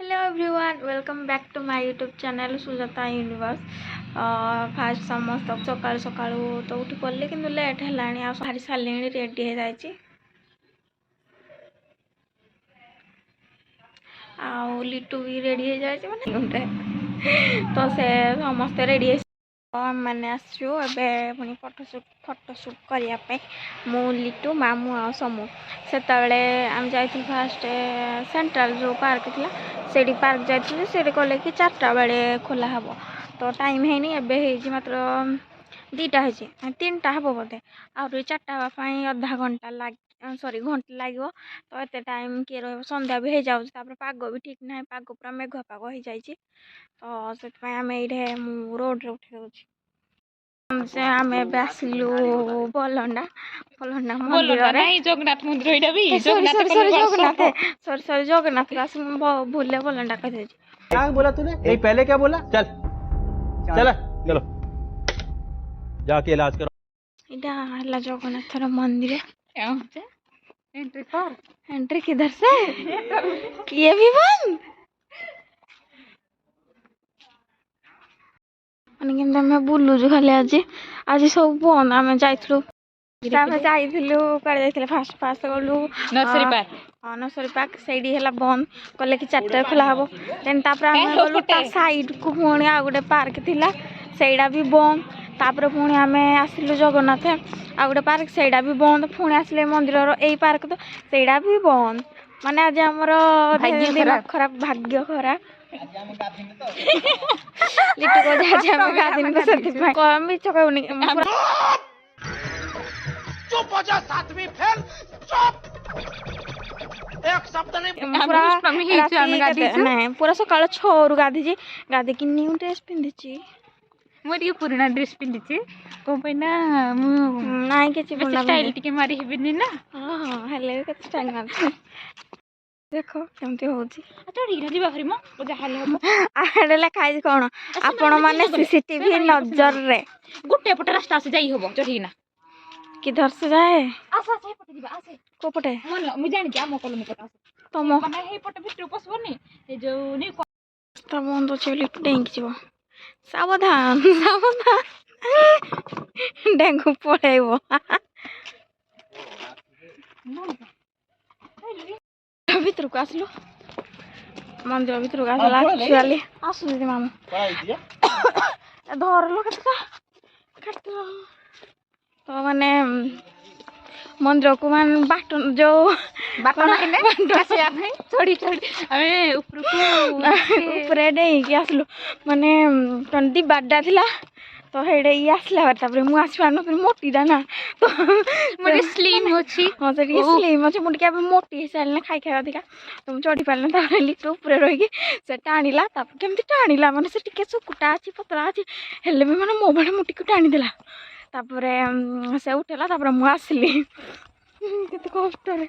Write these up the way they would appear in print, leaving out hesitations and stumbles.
Hello everyone welcome back to my YouTube channel Sujata universe. फास्ट समस्त सकाल सकाल तो उठी पड़े कि लेट है बाहरी सारे रेडी हो जाए लिटू भी रेडी हो जाए मैंने तो से समस्ते रेडी मैंने आसचु पुणी फटोशूट करने मु लिटू मामू आ समू से आम जा फास्ट सेंट्रल जो पार्क थी से पार्क जाइए कले कि 4टा बेले खोला हम तो टाइम है मात्र 2टा है 3टा हम बोधे आउरी 4टा हाँपाई अधा घंटा लगे सॉरी घंटे लगे तो ये टाइम किए रहा संध्या भी हो जाऊँ पाग भी ठीक ना पाग पूरा मेघुआ पाग हो जाए तो से आम ये रोड उठे से आम आसलु बलंडा बलंडा मंदिर जगन्नाथ मंदिर सॉरी जगन्नाथ भूल बलंडा कह क्या बोला तूने नहीं पहले क्या बोला चल चल चलो जाके इलाज करो इधर जगन्नाथ मंदिर एंट्री एंट्री किधर से ये भी बंद मैं बुलुचु खाली आज सब बंद आम जाइलु फास्ट फास्ट गलु नर्सरी पार्क से बंद कले कि 4टा खोला हम देन गलु साइड को पुणी आ गोटे पार्क थिला सेटा भी बंद तापर पुणी आम आसिलु जगन्नाथ आ गोटे पार्क सेटा भी बंद पुणी आसिले मंदिर यही पार्क तो सेटा भी बंद माने आज आमर दिन खराब भाग्य खराब लिटू को जाम गादिन को सती कम भी चकौनी चुप हो जा सातवीं फेल चुप एक शब्द नहीं पूरा सकाल 6 गाधी गाधी की न्यू ड्रेस पिंधि मोर पुराना ड्रेस पिंधि कौन ना नाई के स्टाइल टिके मारी हेबिनी ना हां हेले के स्टाइल मार देखो केमती होची चढ़ी जी बाहरी मो जहाले हम आडला खाइ कोन आपण माने सीसीटीवी नजर रे गुटे पटे रास्ता से जाई होबो चढ़ी ना किधर से जाए आसा से पटे दिबा आसे को पटे मु जानि क्या मो कॉलोनी पटे आसे तो माने हे पटे भितर पसबनी ए जो नी तो बंद चली डेंग जीव सावधान सावधान डेंगू पड़ेबो भीतर को आसलु मंदिर भीतर को आसला एक्चुअली आसु दीदी मामू धर लो कट तो माने मंदिर को मान बाट जो चढ़ी चढ़ी आमे ऊपर डेई के आसलु माने टंडी बाडा थिला तो हेडे ये आसला तापर मु आसी पारनो फिर मोटीटा ना तो मोर स्लिम होची हां से स्लिम अछि मुंडी के मोटी सालने खाई खाई अधिका तो मु चढ़ी पारले तापर लिटू ऊपर रही के से टाणीला तापर केमती टाणीला माने से टिके सुकुटा अछि पतला अछि हेले भी माने मो बडे मोटी को टाणी देला तापर से उठेला तापर मु आसली केते कष्ट रे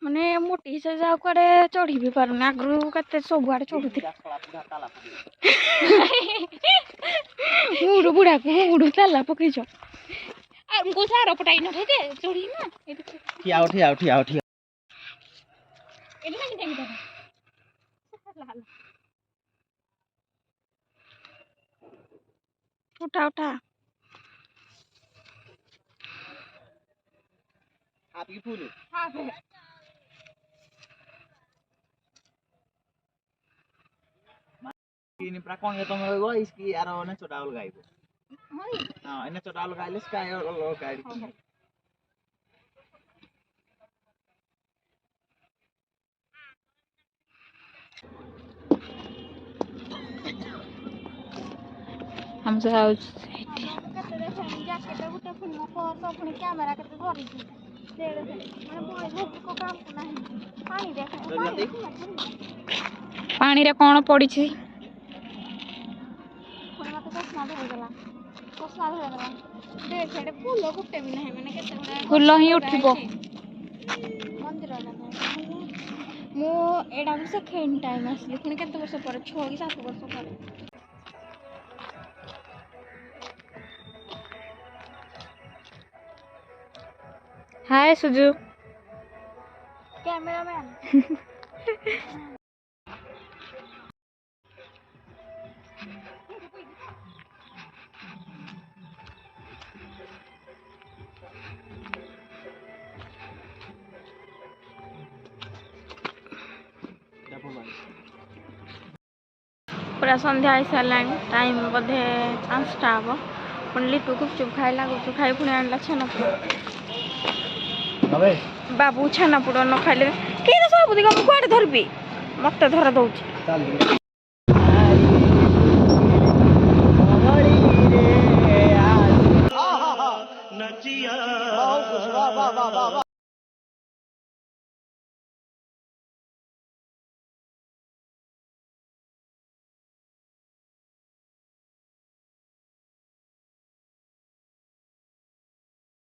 माने मोटी से जा कुआडे चढ़ी भी पारुन आगरु कते सब आडे चढ़ुथि मुडू बुढ़ा को मुडू ताला पकईछ हमको सारा पटाई न थे चढ़ी ना ठिया उठिया एने नहीं देंगे उठा उठा आपकी फूल हां ini prakon ya tong go iski aro na chodaul gaibo हां ene chodaul gaile sky lo gaidi हम जाऊ जैकेट गुटे फुल तो पुणी कैमरा के धरी देड़ माने बोले को काम को नहीं पानी देख पानी रे कोन पड़ी छी फूल गुटे भी नहीं मैंने केते फूल ही उठिबो मंदिर मु एडा सेकेंड टाइम आसली पुणी केते वर्ष पर 6 कि 7 वर्ष पर हाय सुजू कैमरामैन पूरा संध्या आई सारानी टाइम बोधे 5टा हम पुणी लिटू गुपचुप खाइला गुपचुप खाई पुणी आणला छेनापोड़ बाबू छेनापोड़ न खाइले के सब दिग कुआडे धरबी मत धर दौच वाह वाह वाह